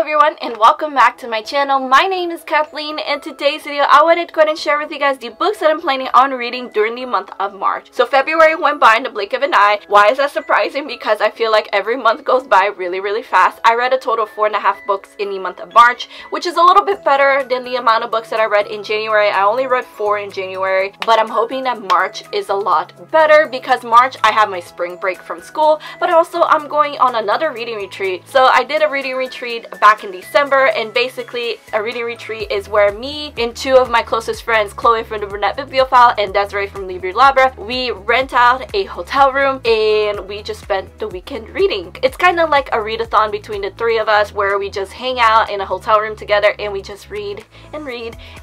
everyone, and welcome back to my channel. My name is Kathleen, and today's video I wanted to go ahead and share with you guys the books that I'm planning on reading during the month of March. So February went by in the blink of an eye. Why is that surprising? Because I feel like every month goes by really fast. I read a total of 4.5 books in the month of March, which is a little bit better than the amount of books that I read in January. I only read 4 in January, but I'm hoping that March is a lot better because March I have my spring break from school, but also I'm going on another reading retreat. So I did a reading retreat back in December, and basically a reading retreat is where me and 2 of my closest friends, Chloe from the BIBLIO and Desiree from the Throwback, we rent out a hotel room and we just spent the weekend reading. It's kind of like a readathon between the 3 of us where we just hang out in a hotel room together and we just read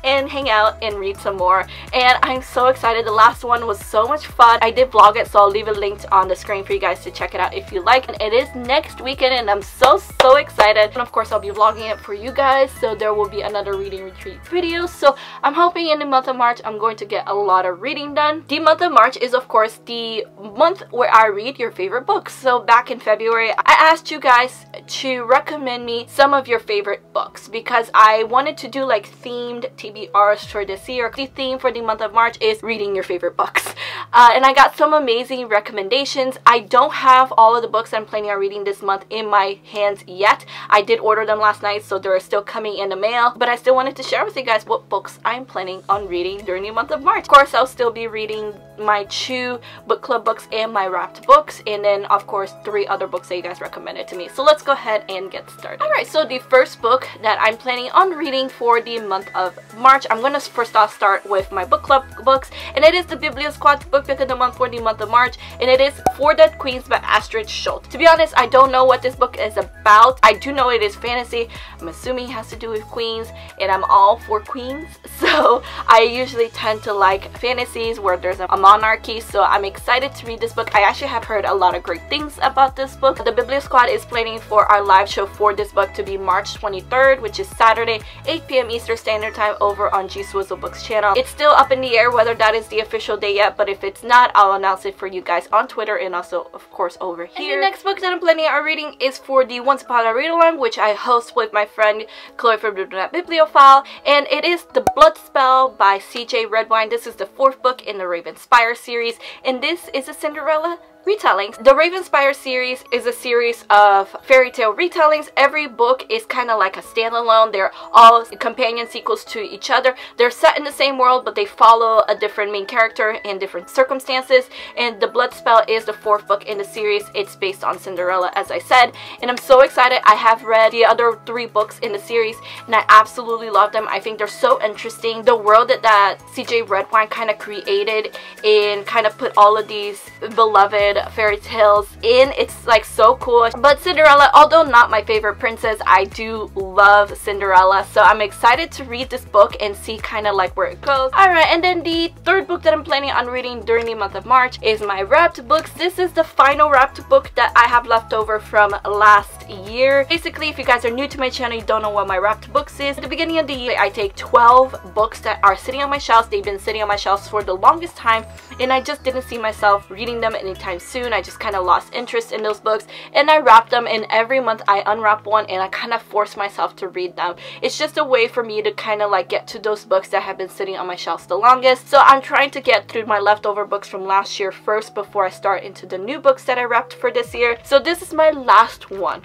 and hang out and read some more. And I'm so excited. The last one was so much fun. I did vlog it, so I'll leave it linked on the screen for you guys to check it out if you like. And it is next weekend and I'm so excited. And of course I'll be vlogging it for you guys, so there will be another reading retreat video. So I'm hoping in the month of March I'm going to get a lot of reading done. The month of March is of course the month where I read your favorite books. So back in February I asked you guys to recommend me some of your favorite books because I wanted to do like themed TBRs for this year. The theme for the month of March is reading your favorite books, and I got some amazing recommendations. I don't have all of the books I'm planning on reading this month in my hands yet. I did order them last night, so they're still coming in the mail, but I still wanted to share with you guys what books I'm planning on reading during the month of March. Of course, I'll still be reading my 2 book club books and my wrapped books, and then of course 3 other books that you guys recommended to me. So let's go ahead and get started. Alright, so the first book that I'm planning on reading for the month of March, I'm gonna first off start with my book club books, and it is the BIBLIO Squad book pick of the month for the month of March, and it is For Dead Queens by Astrid Schultz. To be honest, I don't know what this book is about. I do know it is fantasy. I'm assuming it has to do with queens, and I'm all for queens, so I usually tend to like fantasies where there's a monarchy, so I'm excited to read this book. I actually have heard a lot of great things about this book. The BIBLIO Squad is planning for our live show for this book to be March 23rd, which is Saturday, 8 p.m. Eastern Standard Time over on G Swizzle Books channel. It's still up in the air whether that is the official day yet, but if it's not, I'll announce it for you guys on Twitter and also of course over here. And the next book that I'm planning on reading is for the Once Upon a Read-Along, which I host with my friend Chloe from the BIBLIO, and it is The Blood Spell by CJ Redwine. This is the 4th book in the Ravenspire series, and this is a Cinderella retellings. The Ravenspire series is a series of fairy tale retellings. Every book is kind of like a standalone. They're all companion sequels to each other. They're set in the same world, but they follow a different main character in different circumstances. And The Blood Spell is the 4th book in the series. It's based on Cinderella, as I said, and I'm so excited. I have read the other 3 books in the series and I absolutely love them. I think they're so interesting. The world that CJ Redwine kind of created and kind of put all of these beloved fairy tales in, it's like so cool. But Cinderella, although not my favorite princess, I do love Cinderella, so I'm excited to read this book and see kind of like where it goes. Alright, and then the 3rd book that I'm planning on reading during the month of March is my wrapped books. This is the final wrapped book that I have left over from last year. Basically, if you guys are new to my channel, you don't know what my wrapped books is. At the beginning of the year, I take 12 books that are sitting on my shelves. They've been sitting on my shelves for the longest time, and I just didn't see myself reading them anytime soon. I just kind of lost interest in those books, and I wrapped them, and every month I unwrap one and I kind of force myself to read them. It's just a way for me to kind of like get to those books that have been sitting on my shelves the longest. So I'm trying to get through my leftover books from last year first before I start into the new books that I wrapped for this year. So this is my last one.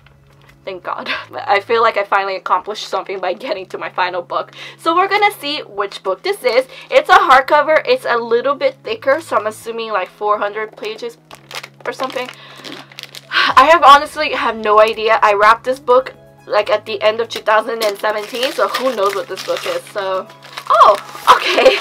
Thank God. I feel like I finally accomplished something by getting to my final book. So we're gonna see which book this is. It's a hardcover. It's a little bit thicker, so I'm assuming like 400 pages or something. I honestly have no idea. I wrapped this book like at the end of 2017, so who knows what this book is. So, oh, okay.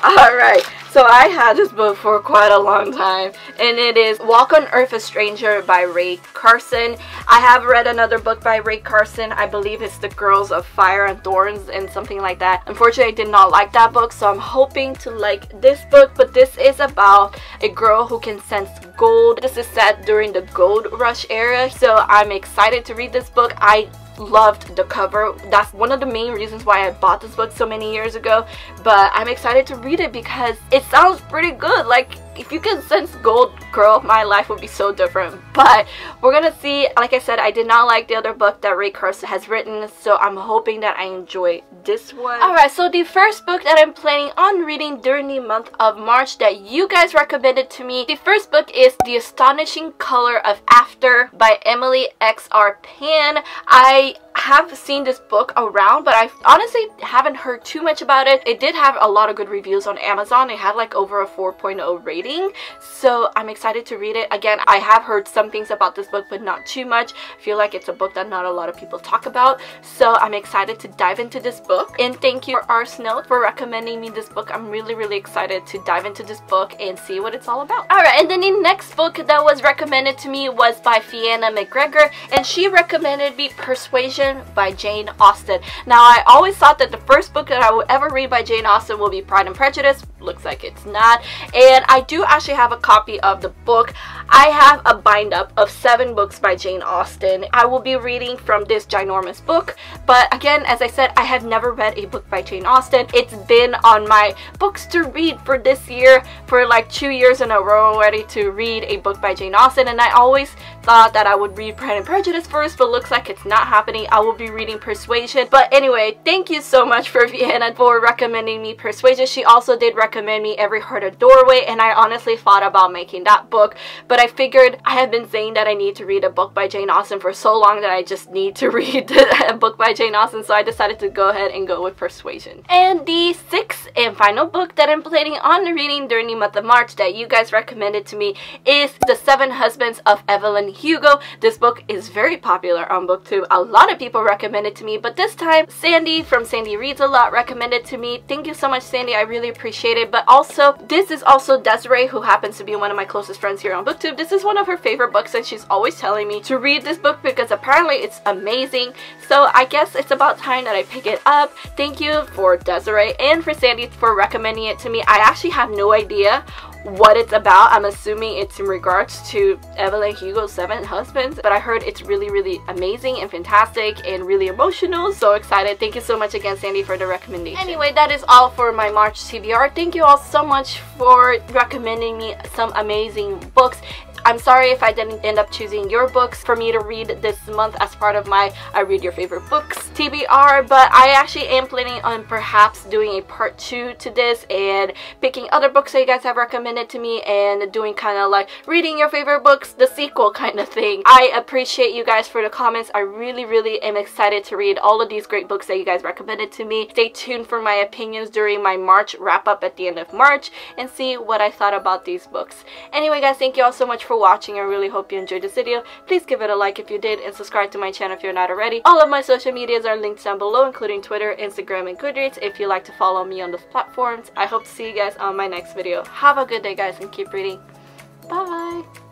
Alright. So I had this book for quite a long time, and it is Walk on Earth a Stranger by Ray Carson. I have read another book by Ray Carson. I believe it's The Girls of Fire and Thorns and something like that. Unfortunately, I did not like that book, so I'm hoping to like this book. But this is about a girl who can sense gold. This is set during the gold rush era, so I'm excited to read this book. I loved the cover. That's one of the main reasons why I bought this book so many years ago, but I'm excited to read it because it sounds pretty good. Like, if you can sense gold, girl, my life would be so different. But we're gonna see. Like I said, I did not like the other book that Ray Kurzweil has written, so I'm hoping that I enjoy this one. Alright, so the first book that I'm planning on reading during the month of March that you guys recommended to me, the first book is The Astonishing Color of After by Emily X.R. Pan. I have seen this book around, but I honestly haven't heard too much about it. It did have a lot of good reviews on Amazon. It had like over a 4.0 rating, so I'm excited to read it. Again, I have heard some things about this book, but not too much. I feel like it's a book that not a lot of people talk about, so I'm excited to dive into this book. And thank you, Arsenal, for recommending me this book. I'm really excited to dive into this book and see what it's all about. Alright, and then the next book that was recommended to me was by Fianna McGregor, and she recommended me Persuasion by Jane Austen. Now, I always thought that the first book that I would ever read by Jane Austen will be Pride and Prejudice. Looks like it's not. And I do actually have a copy of the book. I have a bind up of 7 books by Jane Austen. I will be reading from this ginormous book. But again, as I said, I have never read a book by Jane Austen. It's been on my books to read for this year for like 2 years in a row already to read a book by Jane Austen. And I always thought that I would read Pride and Prejudice first, but looks like it's not happening. I will be reading Persuasion. But anyway, thank you so much for Vienna for recommending me Persuasion. She also did recommend me Every Heart a Doorway, and I honestly thought about making that book, but I figured I have been saying that I need to read a book by Jane Austen for so long that I just need to read a book by Jane Austen, so I decided to go ahead and go with Persuasion. And the sixth and final book that I'm planning on reading during the month of March that you guys recommended to me is The 7 Husbands of Evelyn Hugo. This book is very popular on BookTube. A lot of people recommend it to me, but this time Sandy from Sandy Reads a Lot recommended to me. Thank you so much, Sandy. I really appreciate it. But also, this is also Desiree, who happens to be one of my closest friends here on BookTube. This is one of her favorite books, and she's always telling me to read this book because apparently it's amazing. So I guess it's about time that I pick it up. Thank you for Desiree and for Sandy for recommending it to me. I actually have no idea what it's about. I'm assuming it's in regards to Evelyn Hugo's 7 husbands, but I heard it's really amazing and fantastic and really emotional. So excited. Thank you so much again, Sandy, for the recommendation. Anyway, that is all for my March TBR. Thank you all so much for recommending me some amazing books. I'm sorry if I didn't end up choosing your books for me to read this month as part of my I Read Your Favorite Books TBR, but I actually am planning on perhaps doing a part 2 to this and picking other books that you guys have recommended to me and doing kind of like reading your favorite books, the sequel kind of thing. I appreciate you guys for the comments. I really am excited to read all of these great books that you guys recommended to me. Stay tuned for my opinions during my March wrap up at the end of March and see what I thought about these books. Anyway guys, thank you all so much for watching. I really hope you enjoyed this video. Please give it a like if you did and subscribe to my channel if you're not already. All of my social medias are linked down below, including Twitter, Instagram, and Goodreads if you like to follow me on those platforms. I hope to see you guys on my next video. Have a good day guys and keep reading. Bye!